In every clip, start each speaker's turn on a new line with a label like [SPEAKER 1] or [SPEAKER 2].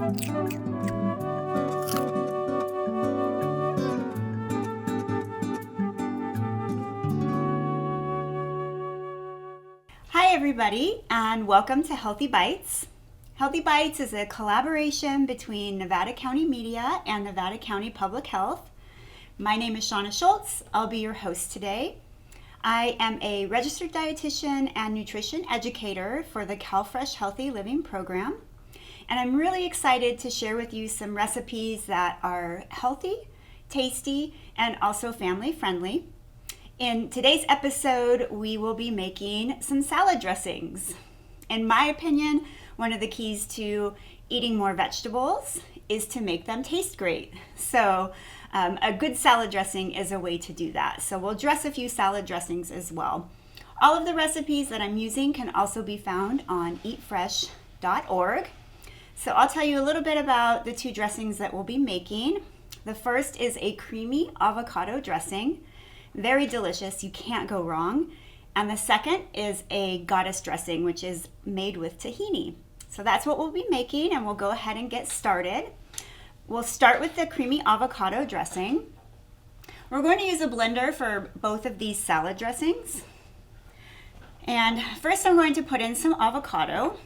[SPEAKER 1] Hi everybody, and welcome to Healthy Bites. Healthy Bites is a collaboration between Nevada County Media and Nevada County Public Health. My name is Shauna Schultz. I'll be your host today. I am a registered dietitian and nutrition educator for the CalFresh Healthy Living program, and I'm really excited to share with you some recipes that are healthy, tasty, and also family friendly. In today's episode, we will be making some salad dressings. In my opinion, one of the keys to eating more vegetables is to make them taste great. So a good salad dressing is a way to do that. So we'll dress a few salad dressings as well. All of the recipes that I'm using can also be found on eatfresh.org. So I'll tell you a little bit about the two dressings that we'll be making. The first is a creamy avocado dressing. Very delicious, you can't go wrong. And the second is a goddess dressing, which is made with tahini. So that's what we'll be making, and we'll go ahead and get started. We'll start with the creamy avocado dressing. We're going to use a blender for both of these salad dressings. And first I'm going to put in some avocado.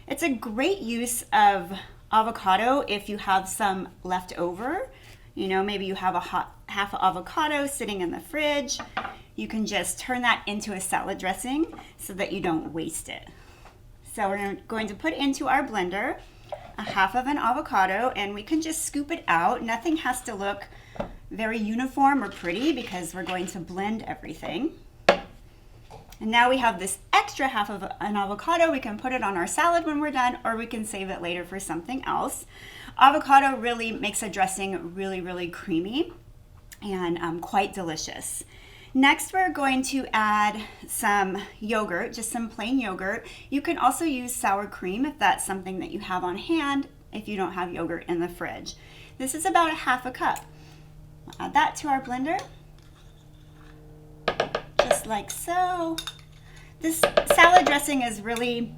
[SPEAKER 1] It's a great use of avocado if you have some left over. You know, maybe you have a half avocado sitting in the fridge. You can just turn that into a salad dressing so that you don't waste it. So we're going to put into our blender a half of an avocado, and we can just scoop it out. Nothing has to look very uniform or pretty because we're going to blend everything. And now we have this extra half of an avocado. We can put it on our salad when we're done, or we can save it later for something else. Avocado really makes a dressing really creamy and quite delicious. Next, we're going to add some yogurt, just some plain yogurt. You can also use sour cream if that's something that you have on hand if you don't have yogurt in the fridge. This is about a half a cup. We'll add that to our blender, just like so. This salad dressing is really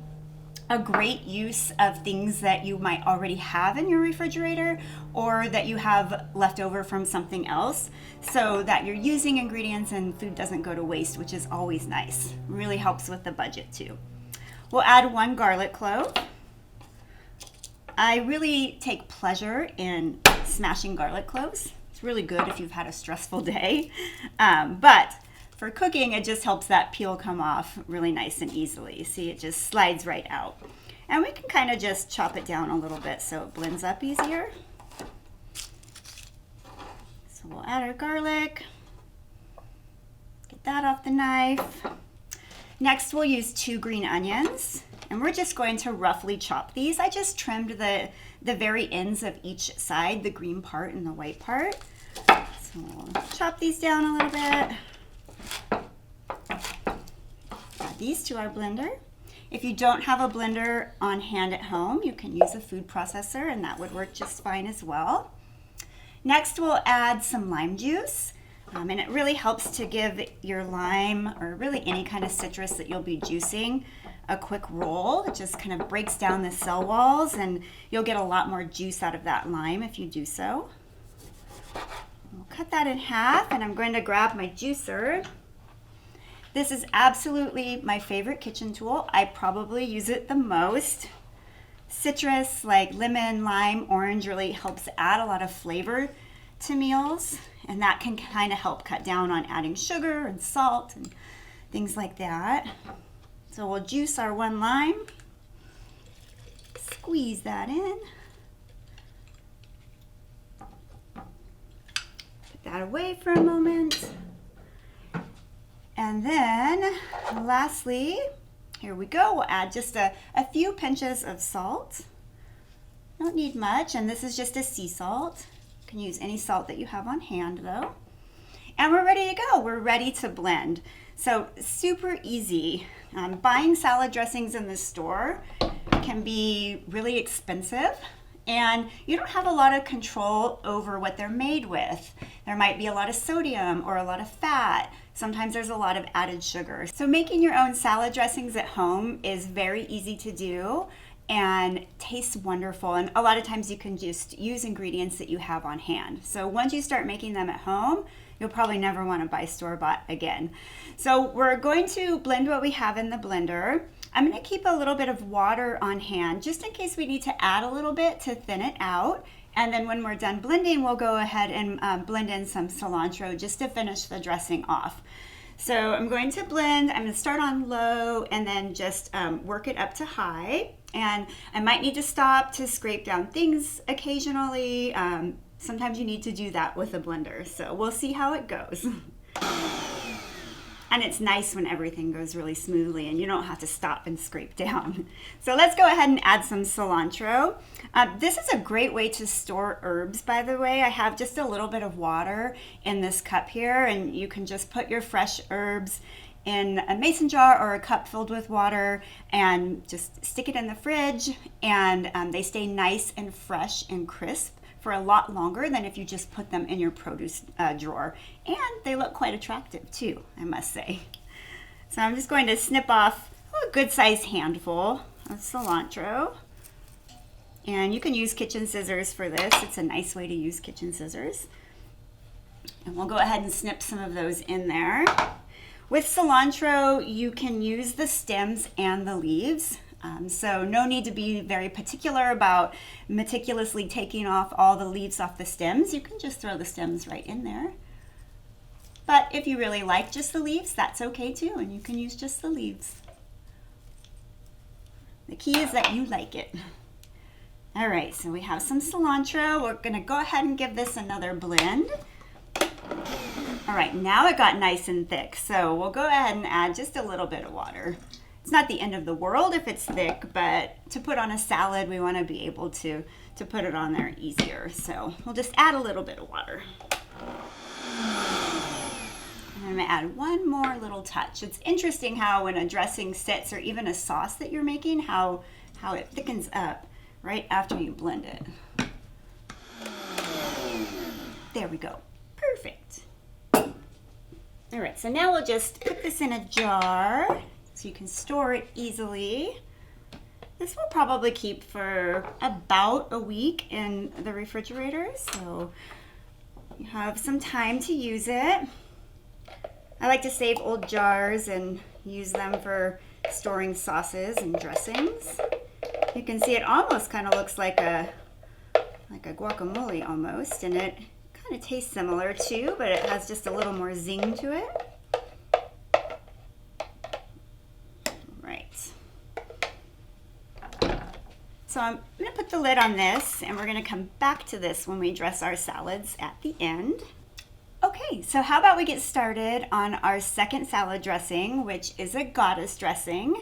[SPEAKER 1] a great use of things that you might already have in your refrigerator or that you have left over from something else, so that you're using ingredients and food doesn't go to waste, which is always nice. Really helps with the budget too. We'll add 1 garlic clove. I really take pleasure in smashing garlic cloves. It's really good if you've had a stressful day, but for cooking, it just helps that peel come off really nice and easily. See, it just slides right out. And we can kind of just chop it down a little bit so it blends up easier. So we'll add our garlic. Get that off the knife. Next, we'll use 2 green onions. And we're just going to roughly chop these. I just trimmed the very ends of each side, the green part and the white part. So we'll chop these down a little bit. Add these to our blender. If you don't have a blender on hand at home, you can use a food processor and that would work just fine as well. Next, we'll add some lime juice. And it really helps to give your lime, or really any kind of citrus that you'll be juicing, a quick roll. It just kind of breaks down the cell walls and you'll get a lot more juice out of that lime if you do so. We'll cut that in half, and I'm going to grab my juicer. This is absolutely my favorite kitchen tool. I probably use it the most. Citrus like lemon, lime, orange really helps add a lot of flavor to meals, and that can kind of help cut down on adding sugar and salt and things like that. So we'll juice our 1 lime, squeeze that in. Put that away for a moment. And then lastly, here we go, we'll add just a few pinches of salt. Don't need much, and this is just a sea salt. You can use any salt that you have on hand though. And we're ready to go. We're ready to blend. So super easy. Buying salad dressings in the store can be really expensive, and you don't have a lot of control over what they're made with. There might be a lot of sodium or a lot of fat. Sometimes there's a lot of added sugar. So making your own salad dressings at home is very easy to do, and tastes wonderful. And a lot of times you can just use ingredients that you have on hand. So once you start making them at home, you'll probably never want to buy store-bought again. So we're going to blend what we have in the blender. I'm going to keep a little bit of water on hand just in case we need to add a little bit to thin it out. And then when we're done blending, we'll go ahead and blend in some cilantro just to finish the dressing off. So I'm going to blend, I'm going to start on low and then just work it up to high. And I might need to stop to scrape down things occasionally. Sometimes you need to do that with a blender. So we'll see how it goes. And it's nice when everything goes really smoothly and you don't have to stop and scrape down. So let's go ahead and add some cilantro. This is a great way to store herbs, by the way. I have just a little bit of water in this cup here, and you can just put your fresh herbs in a mason jar or a cup filled with water and just stick it in the fridge, and they stay nice and fresh and crisp for a lot longer than if you just put them in your produce drawer. And they look quite attractive too, I must say. So I'm just going to snip off a good sized handful of cilantro. And you can use kitchen scissors for this. It's a nice way to use kitchen scissors. And we'll go ahead and snip some of those in there. With cilantro, you can use the stems and the leaves. So no need to be very particular about meticulously taking off all the leaves off the stems. You can just throw the stems right in there. But if you really like just the leaves, that's okay too, and you can use just the leaves. The key is that you like it. All right, so we have some cilantro. We're gonna go ahead and give this another blend. All right, now it got nice and thick, so we'll go ahead and add just a little bit of water. It's not the end of the world if it's thick, but to put on a salad, we want to be able to put it on there easier. So we'll just add a little bit of water. And I'm going to add one more little touch. It's interesting how when a dressing sits, or even a sauce that you're making, how it thickens up right after you blend it. There we go. Perfect. All right, so now we'll just put this in a jar so you can store it easily. This will probably keep for about a week in the refrigerator, so you have some time to use it. I like to save old jars and use them for storing sauces and dressings. You can see it almost kind of looks like a guacamole almost, and it kind of tastes similar too, but it has just a little more zing to it. So I'm going to put the lid on this, and we're going to come back to this when we dress our salads at the end. Okay, so how about we get started on our second salad dressing, which is a goddess dressing.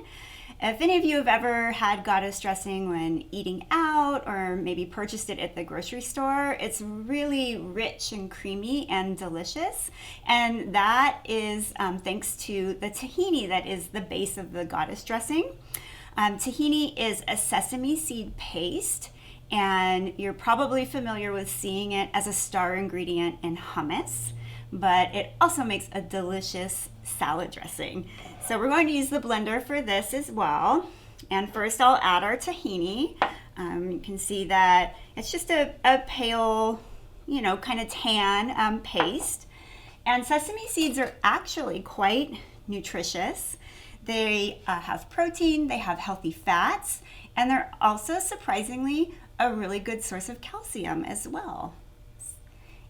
[SPEAKER 1] If any of you have ever had goddess dressing when eating out or maybe purchased it at the grocery store, it's really rich and creamy and delicious. And that is thanks to the tahini that is the base of the goddess dressing. Tahini is a sesame seed paste, and you're probably familiar with seeing it as a star ingredient in hummus, but it also makes a delicious salad dressing. So we're going to use the blender for this as well. And first I'll add our tahini. You can see that it's just a pale, kind of tan paste. And sesame seeds are actually quite nutritious. They have protein, they have healthy fats, and they're also surprisingly a really good source of calcium as well.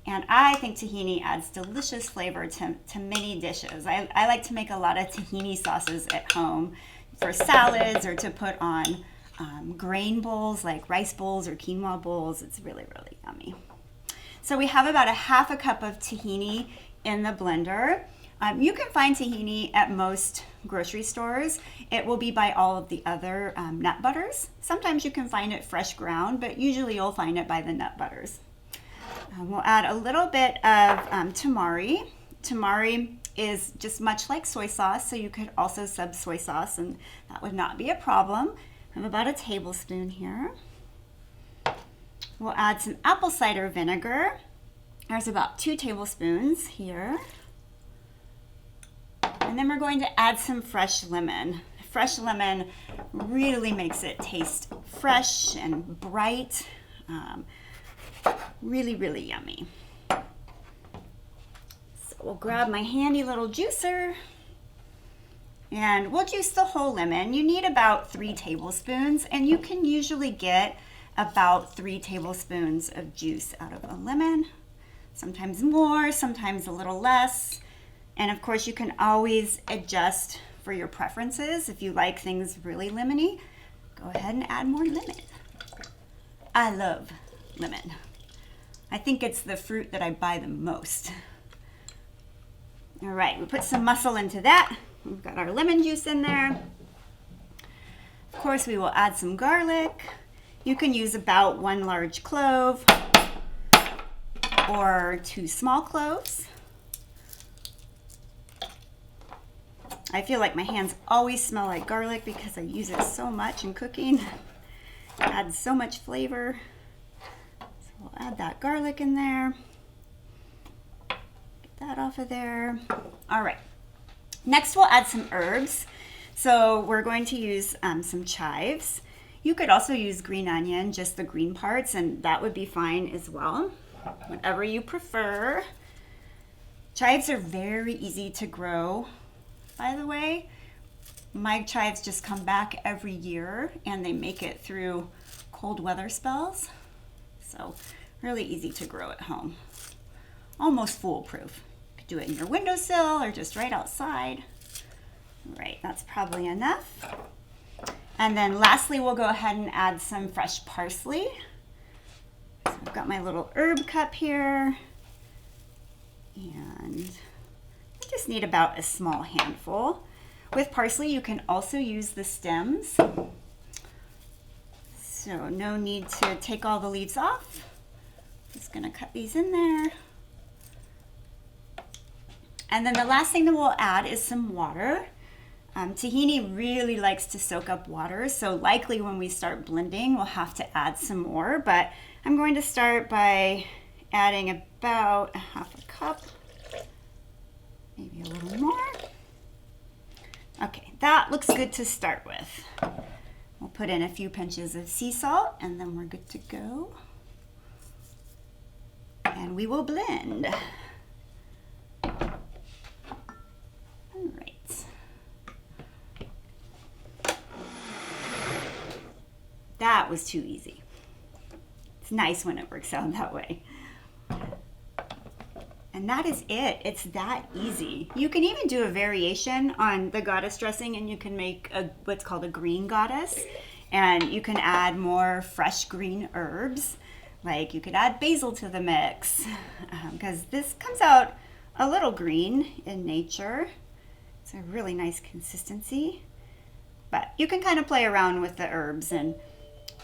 [SPEAKER 1] And I think tahini adds delicious flavor to many dishes. I like to make a lot of tahini sauces at home for salads or to put on grain bowls like rice bowls or quinoa bowls. It's really, really yummy. So we have about a half a cup of tahini in the blender. You can find tahini at most grocery stores. It will be by all of the other nut butters. Sometimes you can find it fresh ground, but usually you'll find it by the nut butters. We'll add a little bit of tamari. Tamari is just much like soy sauce, so you could also sub soy sauce, and that would not be a problem. I have about a tablespoon here. We'll add some apple cider vinegar. There's about 2 tablespoons here. And then we're going to add some fresh lemon. fresh lemon really makes it taste fresh and bright. Really, really yummy. So we'll grab my handy little juicer and we'll juice the whole lemon. You need about 3 tablespoons, and you can usually get about 3 tablespoons of juice out of a lemon. Sometimes more, sometimes a little less. And of course you can always adjust for your preferences. If you like things really lemony, go ahead and add more lemon. I love lemon. I think it's the fruit that I buy the most. All right, we put some muscle into that. We've got our lemon juice in there. Of course, we will add some garlic. You can use about 1 large clove or 2 small cloves. I feel like my hands always smell like garlic because I use it so much in cooking. It adds so much flavor. So we'll add that garlic in there. Get that off of there. All right. Next we'll add some herbs. So we're going to use some chives. You could also use green onion, just the green parts, and that would be fine as well. Whatever you prefer. Chives are very easy to grow, by the way. My chives just come back every year and they make it through cold weather spells. So really easy to grow at home. Almost foolproof. You could do it in your windowsill or just right outside. Right, that's probably enough. And then lastly, we'll go ahead and add some fresh parsley. So I've got my little herb cup here. And I just need about a small handful. With parsley, you can also use the stems. So no need to take all the leaves off. Just gonna cut these in there. And then the last thing that we'll add is some water. Tahini really likes to soak up water, so likely when we start blending, we'll have to add some more, but I'm going to start by adding about a half a cup, maybe a little more. Okay, that looks good to start with. We'll put in a few pinches of sea salt and then we're good to go. And we will blend. All right. That was too easy. It's nice when it works out that way. And that is it. It's that easy. You can even do a variation on the goddess dressing and you can make what's called a green goddess. And you can add more fresh green herbs. Like you could add basil to the mix because this comes out a little green in nature. It's a really nice consistency. But you can kind of play around with the herbs and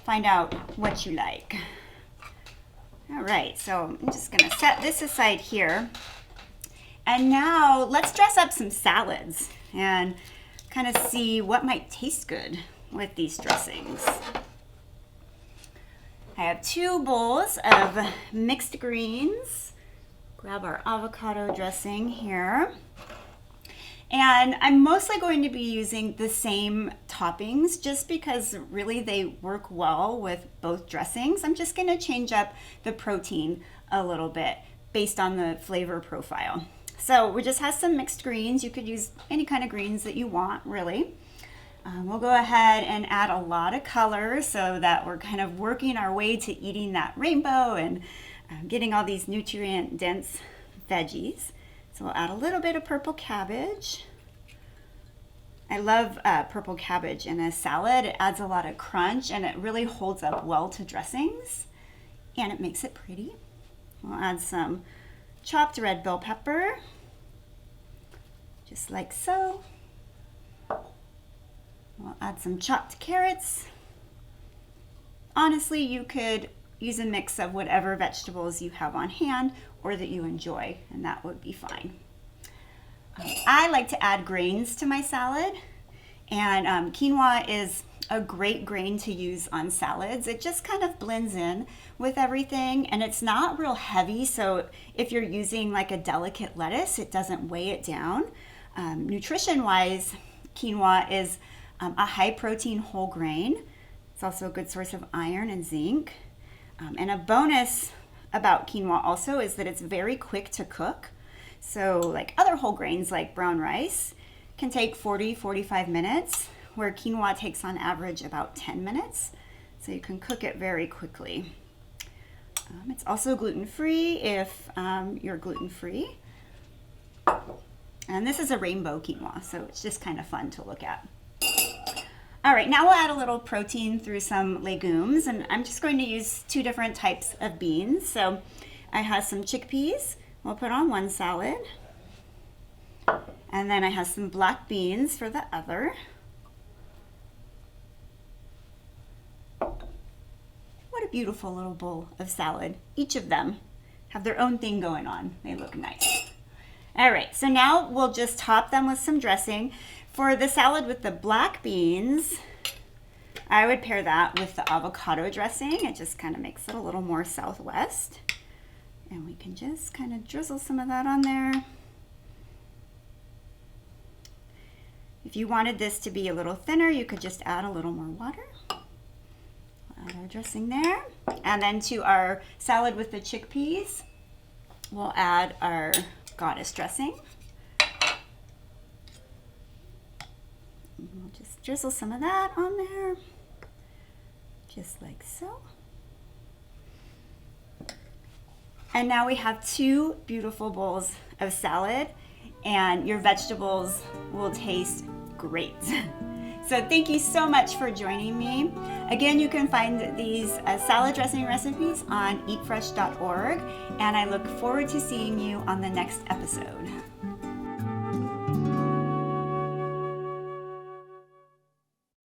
[SPEAKER 1] find out what you like. All right, so I'm just gonna set this aside here. And now let's dress up some salads and kind of see what might taste good with these dressings. I have 2 bowls of mixed greens. Grab our avocado dressing here. And I'm mostly going to be using the same toppings just because really they work well with both dressings. I'm just going to change up the protein a little bit based on the flavor profile. So we just have some mixed greens. You could use any kind of greens that you want, really. We'll go ahead and add a lot of color so that we're kind of working our way to eating that rainbow and getting all these nutrient-dense veggies. So we'll add a little bit of purple cabbage. I love purple cabbage in a salad. It adds a lot of crunch and it really holds up well to dressings and it makes it pretty. We'll add some chopped red bell pepper, just like so. We'll add some chopped carrots. Honestly, you could use a mix of whatever vegetables you have on hand or that you enjoy, and that would be fine. I like to add grains to my salad, and quinoa is a great grain to use on salads. It just kind of blends in with everything, and it's not real heavy, so if you're using like a delicate lettuce, it doesn't weigh it down. Nutrition-wise, quinoa is a high protein whole grain. It's also a good source of iron and zinc. And a bonus about quinoa also is that it's very quick to cook. So like other whole grains like brown rice can take 40-45 minutes, where quinoa takes on average about 10 minutes. So you can cook it very quickly. It's also gluten-free if you're gluten-free. And this is a rainbow quinoa, so it's just kind of fun to look at. All right, now we'll add a little protein through some legumes, and I'm just going to use 2 different types of beans. So I have some chickpeas, we'll put on one salad. And then I have some black beans for the other. What a beautiful little bowl of salad. Each of them have their own thing going on. They look nice. All right, so now we'll just top them with some dressing. For the salad with the black beans, I would pair that with the avocado dressing. It just kind of makes it a little more Southwest. And we can just kind of drizzle some of that on there. If you wanted this to be a little thinner, you could just add a little more water. Add our dressing there. And then to our salad with the chickpeas, we'll add our goddess dressing. We'll just drizzle some of that on there, just like so. And now we have 2 beautiful bowls of salad, and your vegetables will taste great. So thank you so much for joining me. Again, you can find these salad dressing recipes on eatfresh.org, and I look forward to seeing you on the next episode.